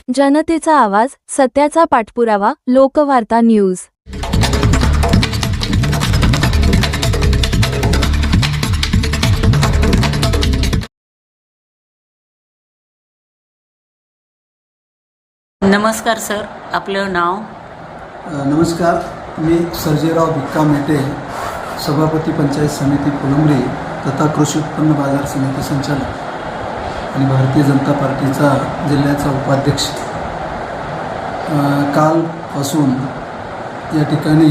जनतेचा आवाज, सत्याचा पाठपुरावा, लोकवार्ता न्यूज। नमस्कार सर, आपलं नाव? नमस्कार, मी सर्जेराव भिक्का मेटे, सभापती पंचायत समिती फुलंब्री तथा कृषी उत्पन्न बाजार समिती संचालक आणि भारतीय जनता पार्टीचा जिल्ह्याचा उपाध्यक्ष। कालपासून या ठिकाणी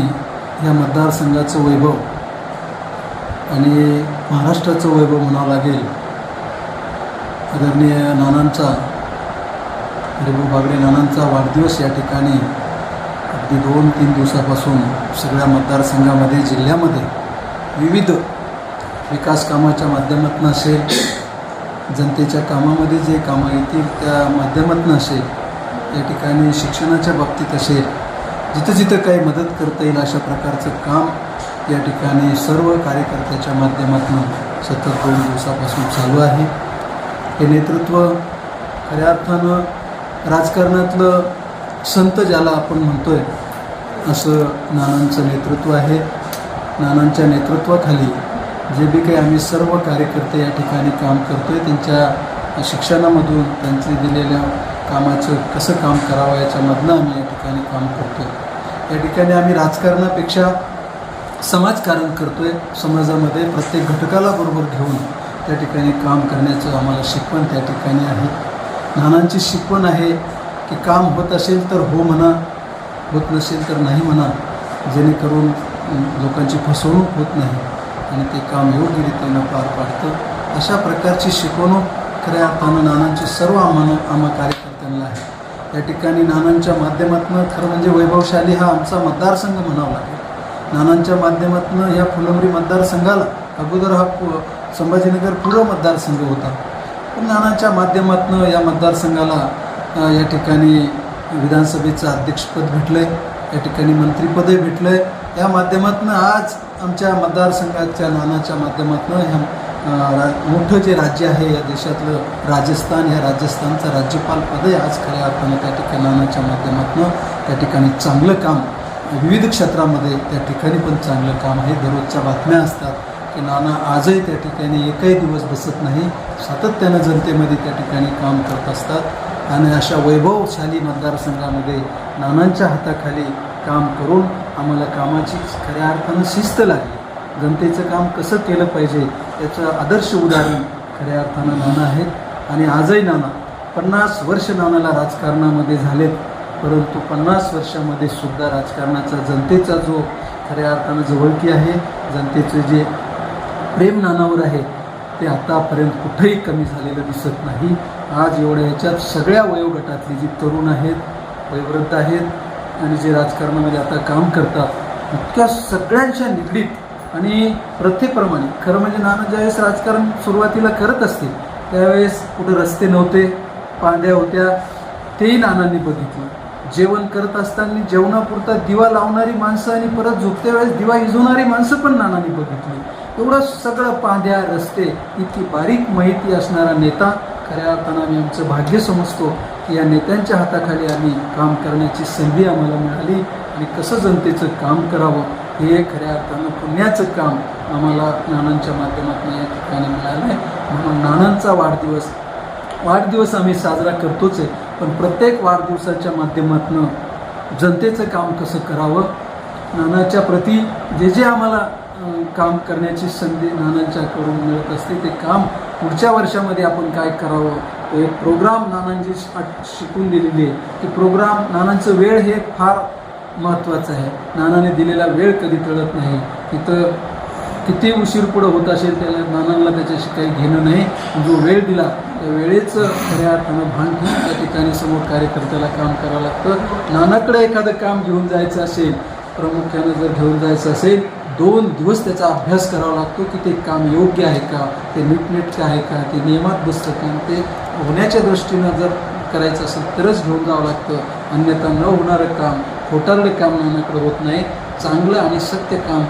या मतदारसंघाचं वैभव आणि महाराष्ट्राचं वैभव म्हणावं लागेल, आदरणीय नानांचा हरिभाऊ बागडे नानांचा वाढदिवस या ठिकाणी अगदी 2-3 दिवसापासून सगळ्या मतदारसंघामध्ये, जिल्ह्यामध्ये विविध विकास कामाच्या माध्यमातून असेल, जनतेच्या कामामध्ये जे कामं येतील त्या माध्यमातून असेल, या ठिकाणी शिक्षणाच्या बाबतीत असेल, जिथं जिथं काही मदत करता येईल अशा प्रकारचं काम या ठिकाणी सर्व कार्यकर्त्याच्या माध्यमातून सतत 2 दिवसापासून चालू आहे। हे नेतृत्व खऱ्या अर्थानं राजकारणातलं संत ज्याला आपण म्हणतोय असं नानांचं नेतृत्व आहे। नानांच्या नेतृत्वाखाली जे बी काही आम्ही सर्व कार्यकर्ते या ठिकाणी काम करतोय, त्यांच्या शिक्षणामधून त्यांचे दिलेल्या कामाचं कसं काम करावं याच्यामधनं आम्ही या ठिकाणी काम करतोय। या ठिकाणी आम्ही राजकारणापेक्षा समाजकारण करतोय। समाजामध्ये प्रत्येक घटकाला बरोबर घेऊन त्या ठिकाणी काम करण्याचं आम्हाला शिकवण त्या ठिकाणी आहे। नानांची शिकवण आहे की काम होत असेल तर हो म्हणा, होत नसेल तर नाही म्हणा, जेणेकरून लोकांची फसवणूक होत नाही आणि ते काम योग्यरीतीनं पार पाडतं। अशा प्रकारची शिकवणूक खऱ्या अर्थानं नानांची सर्व आम्हा कार्यकर्त्यांना आहे। या ठिकाणी नानांच्या माध्यमातून खरं म्हणजे वैभवशाली हा आमचा मतदारसंघ म्हणावा लागेल। नानांच्या माध्यमातून ह्या फुलंब्री मतदारसंघाला, अगोदर हा संभाजीनगर पूर्व मतदारसंघ होता, पण नानांच्या माध्यमातून या मतदारसंघाला या ठिकाणी विधानसभेचं अध्यक्षपद भेटलं आहे, या ठिकाणी मंत्रिपदही भेटलं आहे। या माध्यमातून आज आमच्या मतदारसंघाच्या नानाच्या माध्यमातून ह्या मोठं जे राज्य आहे या देशातलं राजस्थान, ह्या राजस्थानचं राज्यपालपदही आज खऱ्या अर्थानं त्या ठिकाणी नानाच्या माध्यमातून त्या ठिकाणी चांगलं काम विविध क्षेत्रामध्ये त्या ठिकाणी पण चांगलं काम आहे। दररोजच्या बातम्या असतात की नाना आजही त्या ठिकाणी एकही दिवस बसत नाही, सातत्यानं जनतेमध्ये त्या ठिकाणी काम करत असतात आणि अशा वैभवशाली मतदारसंघामध्ये नानांच्या हाताखाली काम करून आम्हाला कामाची खऱ्या अर्थानं शिस्त लागली। जनतेचं काम कसं केलं पाहिजे याचं आदर्श उदाहरण खऱ्या अर्थानं नाना आहेत आणि आजही नाना 50 वर्ष नानाला राजकारणामध्ये झालेत, परंतु 50 वर्षामध्ये सुद्धा राजकारणाचा जनतेचा जो खऱ्या अर्थानं जवळकी आहे, जनतेचं जे प्रेम नानावर आहे ते आतापर्यंत कुठेही कमी झालेलं दिसत नाही। आज एवढ्या ह्याच्यात सगळ्या वयोगटातली जी तरुण आहेत, वयोवृद्ध आहेत आणि जे राजकारणामध्ये आता काम करतात, इतक्या सगळ्यांच्या निगडीत आणि प्रथेप्रमाणे खरं म्हणजे नाना ज्यावेळेस राजकारण सुरुवातीला करत असतील त्यावेळेस कुठं रस्ते नव्हते, पांड्या होत्या, तेही नानांनी बघितलं। जेवण करत असताना जेवणापुरता दिवा लावणारी माणसं आणि परत झोपत्या वेळेस दिवा हिजवणारी माणसं पण नानांनी बघितली। एवढं सगळं पांढ्या रस्ते, इतकी बारीक माहिती असणारा नेता खऱ्या अर्थानं आम्ही आमचं भाग्य समजतो की या नेत्यांच्या हाताखाली आम्ही काम करण्याची संधी आम्हाला मिळाली आणि कसं जनतेचं काम करावं हे खऱ्या अर्थानं पुण्याचं काम आम्हाला नानांच्या माध्यमातून या ठिकाणी मिळालं आहे। म्हणून नानांचा वाढदिवस आम्ही साजरा करतोच आहे, पण प्रत्येक वाढदिवसाच्या माध्यमातून जनतेचं काम कसं करावं, नानाच्या प्रती जे जे आम्हाला काम करण्याची संधी नानांच्याकडून मिळत असते ते काम पुढच्या वर्षामध्ये आपण काय करावं, तो एक प्रोग्राम नानांची शिकून दिलेली आहे की प्रोग्राम नानांचं वेळ हे फार महत्त्वाचं आहे। नानाने दिलेला वेळ कधी टळत नाही, तिथं किती उशीर पुढं होत असेल त्याला नानांना त्याच्याशी काही घेणं नाही। जो वेळ दिला त्या वेळेचं खऱ्या अर्थानं भान ठेवून त्या ठिकाणी समोर कार्यकर्त्याला काम करावं लागतं। नानाकडे एखादं काम घेऊन जायचं असेल, प्रामुख्यानं जर घेऊन जायचं असेल, 2 दिवस त्याचा अभ्यास करावा लागतो की ते काम योग्य आहे का, ते नीटनेटकं आहे का, ते नियमात बसतं का, ते होण्याच्या दृष्टीनं जर करायचं असेल तरच घेऊन जावं लागतं, अन्यथा न होणारं काम, खोटारडं काम नानाकडे होत नाही। चांगलं आणि सत्य काम,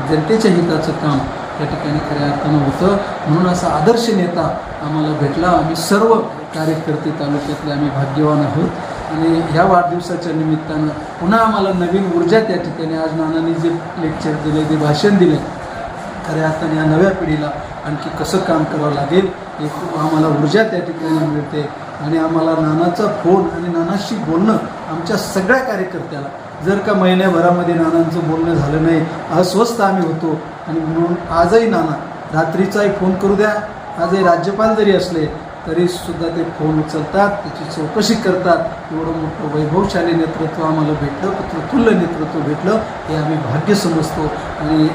जनतेच्या हिताचं काम त्या ठिकाणी खऱ्या अर्थानं होतं। म्हणून असा आदर्श नेता आम्हाला भेटला। आम्ही सर्व कार्यकर्ते तालुक्यातले आम्ही भाग्यवान आहोत आणि ह्या वाढदिवसाच्या निमित्तानं पुन्हा आम्हाला नवीन ऊर्जा त्या ठिकाणी आज नानांनी जे लेक्चर दिले जे भाषण दिले खऱ्या अर्थाने या नव्या पिढीला आणखी कसं काम करावं लागेल हे खूप आम्हाला ऊर्जा त्या ठिकाणी मिळते आणि आम्हाला नानाचा फोन आणि नानाशी बोलणं आमच्या सगळ्या कार्यकर्त्याला जर का महिन्याभरामध्ये नानांचं बोलणं झालं नाही अस्वस्थ आम्ही होतो आणि म्हणून आजही नाना रात्रीचाही फोन करू द्या आजही राज्यपाल जरी असले तरीसुद्धा ते फोन उचलतात त्याची चौकशी करतात एवढं मोठं वैभवशाली नेतृत्व आम्हाला भेटलं पुत्रतुल्य नेतृत्व भेटलं हे आम्ही भाग्य समजतो आणि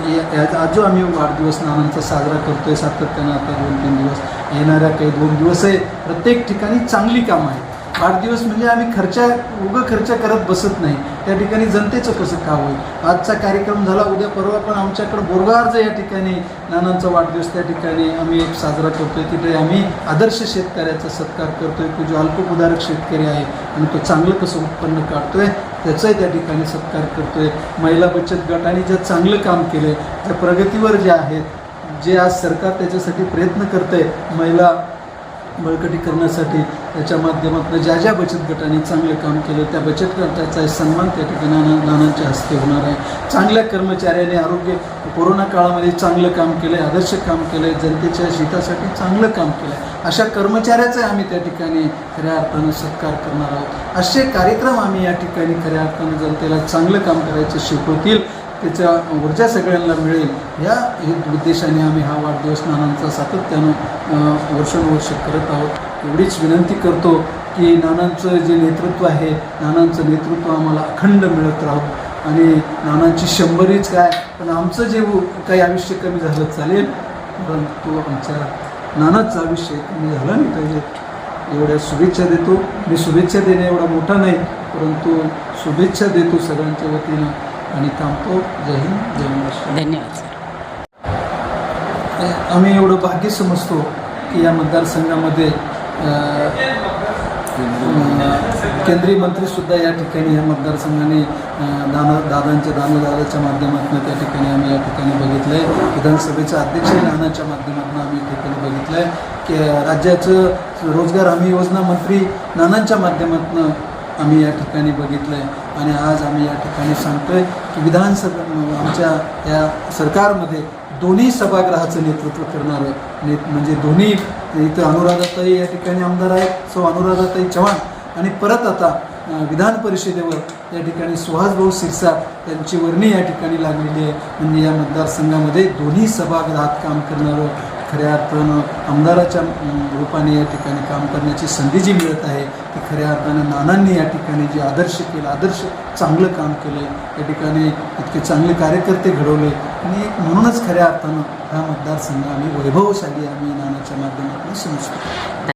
आज जो आम्ही वाढदिवस नानांचा साजरा करतो आहे सातत्यानं आता 2-3 दिवस येणाऱ्या काही 2 दिवसही प्रत्येक ठिकाणी चांगली कामं आहेत वाढदिवस म्हणजे आम्ही खर्च करत बसत नाही त्या ठिकाणी जनतेचं कसं काम होईल आजचा कार्यक्रम झाला उद्या परवा पण आमच्याकडं बोरगावच या ठिकाणी नानांचा वाढदिवस त्या ठिकाणी आम्ही एक साजरा करतोय तिथे आम्ही आदर्श शेतकऱ्याचा सत्कार करतोय तो जो अल्पभूधारक शेतकरी आहे आणि तो चांगलं कसं उत्पन्न काढतोय त्याचाही त्या ठिकाणी सत्कार करतोय महिला बचत गटाने जे चांगलं काम केलं त्या प्रगतीवर जे आहेत जे आज सरकार त्याच्यासाठी प्रयत्न करतंय महिला बळकटी करण्यासाठी त्याच्या माध्यमातून ज्या ज्या बचत गटांनी चांगलं काम केलं त्या बचत गटाचा सन्मान त्या ठिकाणी नानांच्या हस्ते होणार आहे चांगल्या कर्मचाऱ्याने आरोग्य कोरोना काळामध्ये चांगलं काम केलं आहे आदर्श काम केलं आहे जनतेच्या हितासाठी चांगलं काम केलं आहे अशा कर्मचाऱ्याचा आम्ही त्या ठिकाणी खऱ्या अर्थानं सत्कार करणार आहोत असे कार्यक्रम आम्ही या ठिकाणी खऱ्या अर्थानं जनतेला चांगलं काम करायचं शिकवतील त्याच्या ऊर्जा सगळ्यांना मिळेल या उद्देशाने आम्ही हा वाढदिवस नानांचा सातत्यानं वर्षानुवर्ष करत आहोत एवढीच विनंती करतो की नानांचं जे नेतृत्व आहे नानांचं नेतृत्व आम्हाला अखंड मिळत राहू आणि नानांची 100च काय पण आमचं जे काही आयुष्य कमी झालं चालेल परंतु आमच्या नानाचं आयुष्य कमी झालं नाही पाहिजे एवढ्या शुभेच्छा देतो मी शुभेच्छा देणे एवढा मोठा नाही परंतु शुभेच्छा देतो सगळ्यांच्या वतीनं आणि थांबतो जय हिंद जय महाराष्ट्र धन्यवाद सर आम्ही एवढं भाग्य समजतो की या मतदारसंघामध्ये केंद्रीय मंत्रीसुद्धा या ठिकाणी या मतदारसंघाने दादाच्या माध्यमातून त्या ठिकाणी आम्ही या ठिकाणी बघितलं आहे विधानसभेचे अध्यक्षही नानाच्या माध्यमातून आम्ही ठिकाणी बघितलं आहे की राज्याचं रोजगार हमी योजना मंत्री नानांच्या माध्यमातून आम्ही या ठिकाणी बघितलं आहे आणि आज आम्ही या ठिकाणी सांगतो आहे की विधानसभा आमच्या या सरकारमध्ये दोन्ही सभागृहाचं नेतृत्व करणारं म्हणजे दोन्ही इथं अनुराधाताई या ठिकाणी आमदार आहेत सौ अनुराधाताई चव्हाण आणि परत आता विधान परिषदेवर या ठिकाणी सुहासभाऊ शिरसाट यांची वर्णी या ठिकाणी लागलेली आहे म्हणजे या मतदारसंघामध्ये दोन्ही सभागृहात काम करणारं खऱ्या अर्थानं आमदाराच्या रूपाने या ठिकाणी काम करण्याची संधी जी मिळत आहे ती खऱ्या अर्थानं नानांनी या ठिकाणी जे आदर्श केलं आदर्श चांगलं काम केलं या ठिकाणी इतके चांगले कार्यकर्ते घडवले आणि म्हणूनच खऱ्या अर्थानं हा मतदारसंघ आम्ही वैभवशाली आम्ही नानाच्या माध्यमातून समजतो